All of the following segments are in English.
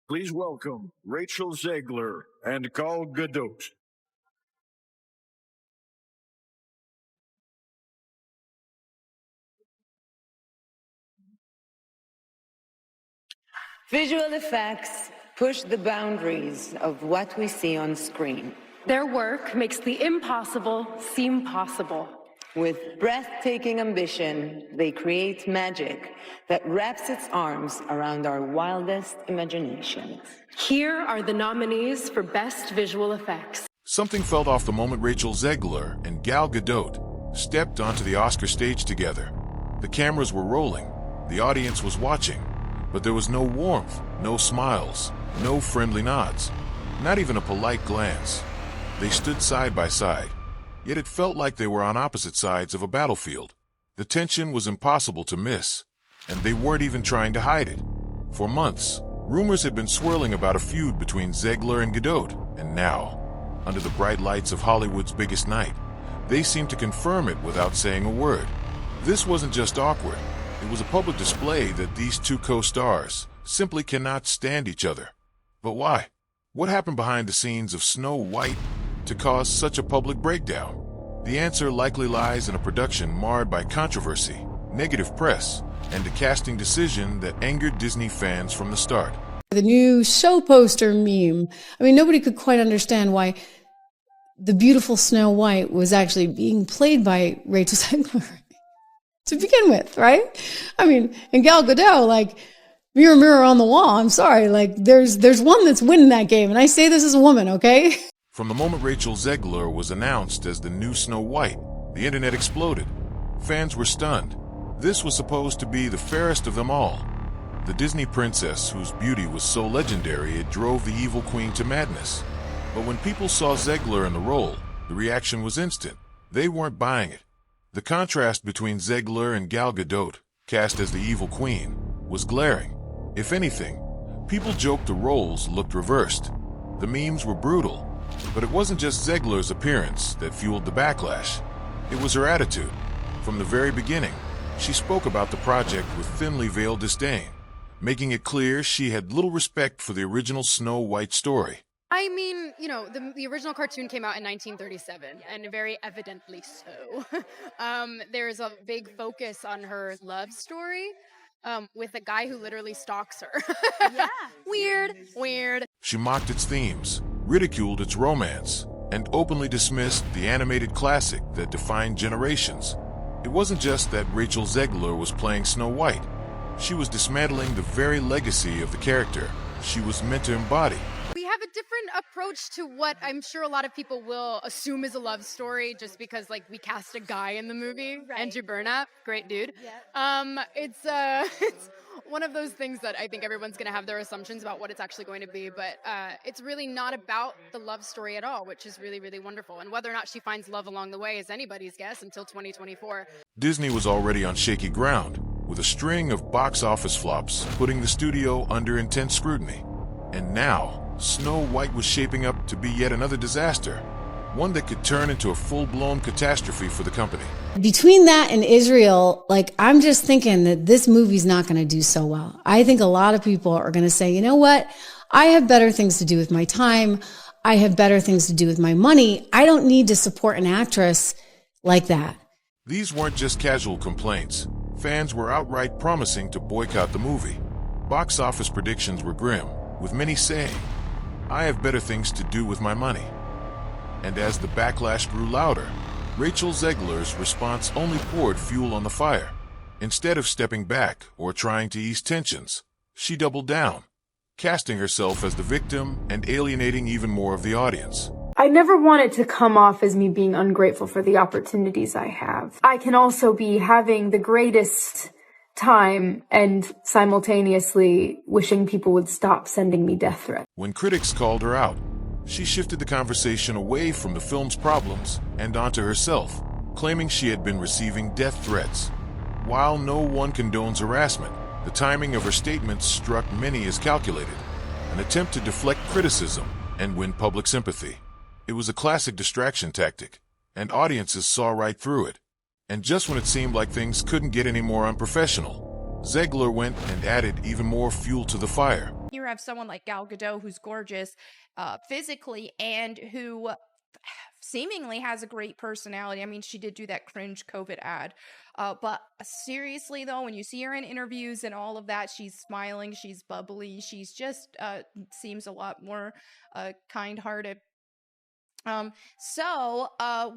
Please welcome Rachel Zegler and Gadot. Visual effects push the boundaries of what we see on screen. Their work makes the impossible seem possible. With breathtaking ambition, they create magic that wraps its arms around our wildest imaginations. Here are the nominees for Best Visual Effects. Something felt off the moment Rachel Zegler and Gadot stepped onto the Oscar stage together. The cameras were rolling, the audience was watching, but there was no warmth, no smiles, no friendly nods, not even a polite glance. They stood side by side, yet it felt like they were on opposite sides of a battlefield. The tension was impossible to miss, and they weren't even trying to hide it. For months, rumors had been swirling about a feud between Zegler and Gadot, and now, under the bright lights of Hollywood's biggest night, they seemed to confirm it without saying a word. This wasn't just awkward, it was a public display that these two co-stars simply cannot stand each other. But why? What happened behind the scenes of Snow White to cause such a public breakdown? The answer likely lies in a production marred by controversy, negative press, and a casting decision that angered Disney fans from the start. The new show poster meme. I mean, nobody could quite understand why the beautiful Snow White was actually being played by Rachel Zegler to begin with, right? I mean, and Gal Gadot, like, mirror, mirror on the wall. I'm sorry, like, there's one that's winning that game, and I say this as a woman, okay? From the moment Rachel Zegler was announced as the new Snow White, the internet exploded. Fans were stunned. This was supposed to be the fairest of them all. The Disney princess whose beauty was so legendary it drove the evil queen to madness. But when people saw Zegler in the role, the reaction was instant. They weren't buying it. The contrast between Zegler and Gal Gadot, cast as the evil queen, was glaring. If anything, people joked the roles looked reversed. The memes were brutal, but it wasn't just Zegler's appearance that fueled the backlash. It was her attitude. From the very beginning, she spoke about the project with thinly veiled disdain, making it clear she had little respect for the original Snow White story. I mean, you know, the original cartoon came out in 1937, and very evidently so. There's a big focus on her love story with a guy who literally stalks her. Yeah. Weird. She mocked its themes, ridiculed its romance, and openly dismissed the animated classic that defined generations. It wasn't just that Rachel Zegler was playing Snow White. She was dismantling the very legacy of the character she was meant to embody. We have a different approach to what I'm sure a lot of people will assume is a love story just because, like, we cast a guy in the movie. Right. Andrew Burnap, great dude. Yeah. It's one of those things that I think everyone's going to have their assumptions about what it's actually going to be, but it's really not about the love story at all, which is really, really wonderful. And whether or not she finds love along the way is anybody's guess until 2024. Disney was already on shaky ground, with a string of box office flops putting the studio under intense scrutiny. And now, Snow White was shaping up to be yet another disaster, one that could turn into a full-blown catastrophe for the company. Between that and Israel, like, I'm just thinking that this movie's not going to do so well. I think a lot of people are going to say, you know what? I have better things to do with my time. I have better things to do with my money. I don't need to support an actress like that. These weren't just casual complaints. Fans were outright promising to boycott the movie. Box office predictions were grim, with many saying, "I have better things to do with my money." And as the backlash grew louder, Rachel Zegler's response only poured fuel on the fire. Instead of stepping back or trying to ease tensions, she doubled down, casting herself as the victim and alienating even more of the audience. I never want it to come off as me being ungrateful for the opportunities I have. I can also be having the greatest time and simultaneously wishing people would stop sending me death threats. When critics called her out, she shifted the conversation away from the film's problems and onto herself, claiming she had been receiving death threats. While no one condones harassment, the timing of her statements struck many as calculated, an attempt to deflect criticism and win public sympathy. It was a classic distraction tactic, and audiences saw right through it. And just when it seemed like things couldn't get any more unprofessional, Zegler went and added even more fuel to the fire. You have someone like Gal Gadot, who's gorgeous physically and who seemingly has a great personality. I mean, she did do that cringe COVID ad. But seriously, though, when you see her in interviews and all of that, she's smiling, she's bubbly, she's just seems a lot more kind-hearted. So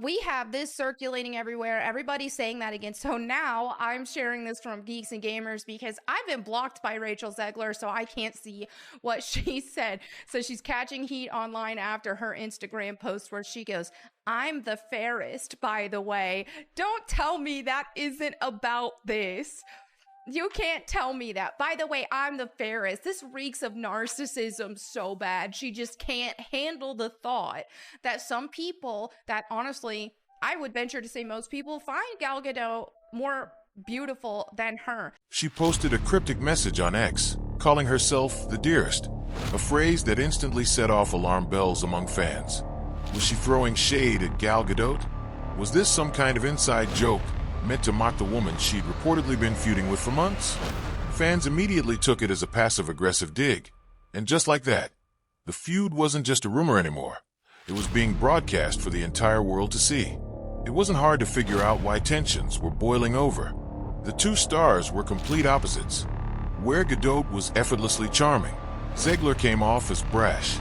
we have this circulating everywhere. Everybody's saying that again. So now I'm sharing this from Geeks and Gamers because I've been blocked by Rachel Zegler, so I can't see what she said. So she's catching heat online after her Instagram post where she goes, "I'm the fairest, by the way. Don't tell me that isn't about this. You can't tell me that. By the way, I'm the fairest." This reeks of narcissism so bad. She just can't handle the thought that some people that honestly, I would venture to say most people find Gal Gadot more beautiful than her. She posted a cryptic message on X, calling herself the dearest, a phrase that instantly set off alarm bells among fans. Was she throwing shade at Gal Gadot? Was this some kind of inside joke meant to mock the woman she'd reportedly been feuding with for months? Fans immediately took it as a passive-aggressive dig. And just like that, the feud wasn't just a rumor anymore. It was being broadcast for the entire world to see. It wasn't hard to figure out why tensions were boiling over. The two stars were complete opposites. Where Gadot was effortlessly charming, Zegler came off as brash.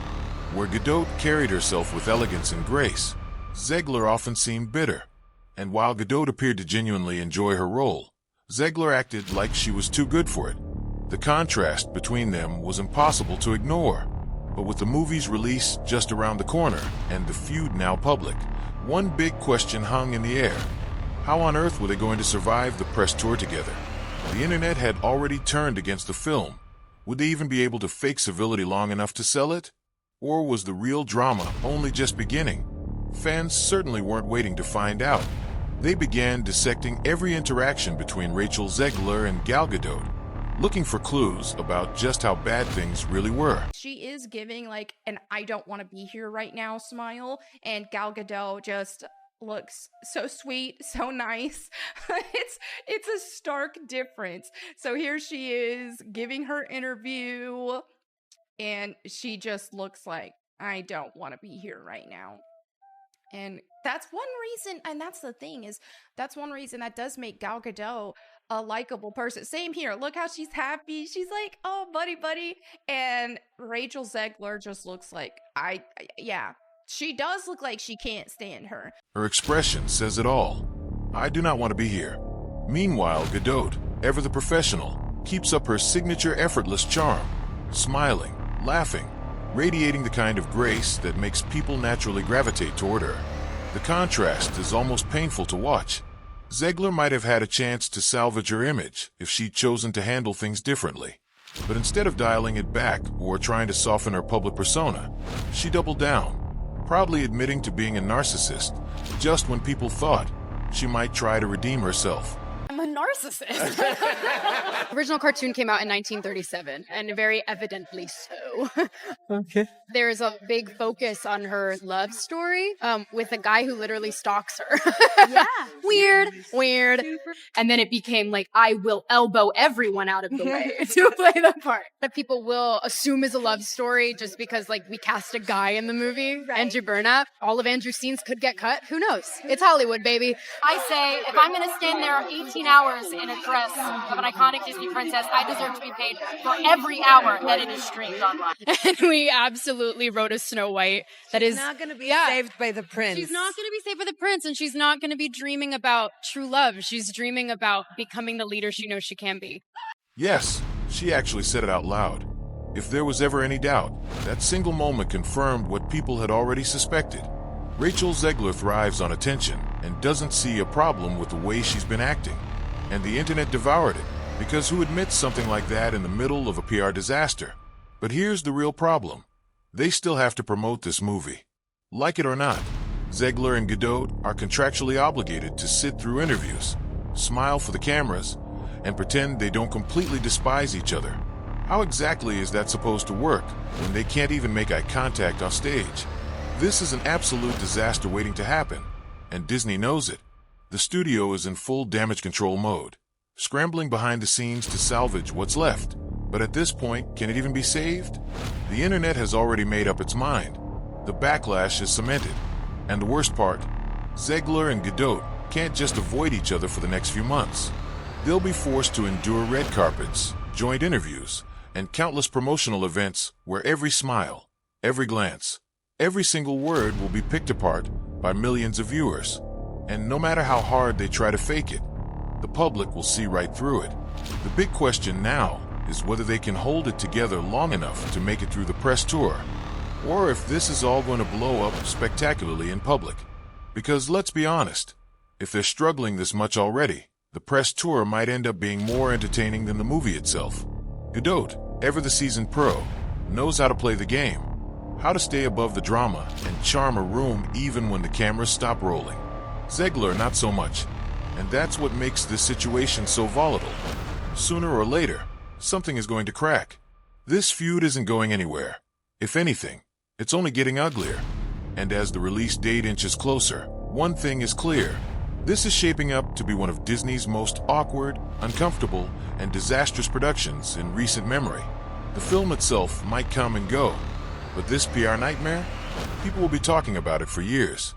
Where Gadot carried herself with elegance and grace, Zegler often seemed bitter. And while Gadot appeared to genuinely enjoy her role, Zegler acted like she was too good for it. The contrast between them was impossible to ignore. But with the movie's release just around the corner and the feud now public, one big question hung in the air. How on earth were they going to survive the press tour together? The internet had already turned against the film. Would they even be able to fake civility long enough to sell it? Or was the real drama only just beginning? Fans certainly weren't waiting to find out. They began dissecting every interaction between Rachel Zegler and Gal Gadot, looking for clues about just how bad things really were. She is giving like an "I don't want to be here right now" smile, and Gal Gadot just looks so sweet, so nice. It's a stark difference. So here she is giving her interview, and she just looks like, "I don't want to be here right now." And that's one reason, and that's the thing, is that's one reason that does make Gal Gadot a likable person. Same here. Look how she's happy. She's like, "Oh, buddy, buddy." And Rachel Zegler just looks like, yeah, she does look like she can't stand her. Her expression says it all. "I do not want to be here." Meanwhile, Gadot, ever the professional, keeps up her signature effortless charm, smiling, laughing, radiating the kind of grace that makes people naturally gravitate toward her. The contrast is almost painful to watch. Zegler might have had a chance to salvage her image if she'd chosen to handle things differently. But instead of dialing it back or trying to soften her public persona, she doubled down, proudly admitting to being a narcissist just when people thought she might try to redeem herself. I'm a narcissist. Original cartoon came out in 1937, and very evidently so. Okay. There's a big focus on her love story with a guy who literally stalks her. Yeah. Weird. And then it became like, I will elbow everyone out of the way to play the part. That people will assume is a love story just because like we cast a guy in the movie, right. Andrew Burnap. All of Andrew's scenes could get cut. Who knows? It's Hollywood, baby. I say, if I'm going to stand there 18 hours in a dress of an iconic Disney princess, I deserve to be paid for every hour that it is streamed online. And we absolutely wrote a Snow White that is not going to be saved by the prince. She's not going to be saved by the prince, and she's not going to be dreaming about true love. She's dreaming about becoming the leader she knows she can be. Yes, she actually said it out loud. If there was ever any doubt, that single moment confirmed what people had already suspected. Rachel Zegler thrives on attention and doesn't see a problem with the way she's been acting. And the internet devoured it, because who admits something like that in the middle of a PR disaster? But here's the real problem. They still have to promote this movie. Like it or not, Zegler and Gadot are contractually obligated to sit through interviews, smile for the cameras, and pretend they don't completely despise each other. How exactly is that supposed to work when they can't even make eye contact on stage? This is an absolute disaster waiting to happen, and Disney knows it. The studio is in full damage control mode, scrambling behind the scenes to salvage what's left. But at this point, can it even be saved? The internet has already made up its mind. The backlash is cemented. And the worst part, Zegler and Gadot can't just avoid each other for the next few months. They'll be forced to endure red carpets, joint interviews, and countless promotional events where every smile, every glance, every single word will be picked apart by millions of viewers. And no matter how hard they try to fake it, the public will see right through it. The big question now is whether they can hold it together long enough to make it through the press tour, or if this is all going to blow up spectacularly in public. Because let's be honest, if they're struggling this much already, the press tour might end up being more entertaining than the movie itself. Gadot, ever the seasoned pro, knows how to play the game, how to stay above the drama and charm a room even when the cameras stop rolling. Zegler, not so much, and that's what makes this situation so volatile. Sooner or later, something is going to crack. This feud isn't going anywhere. If anything, it's only getting uglier. And as the release date inches closer, one thing is clear. This is shaping up to be one of Disney's most awkward, uncomfortable, and disastrous productions in recent memory. The film itself might come and go, but this PR nightmare, people will be talking about it for years.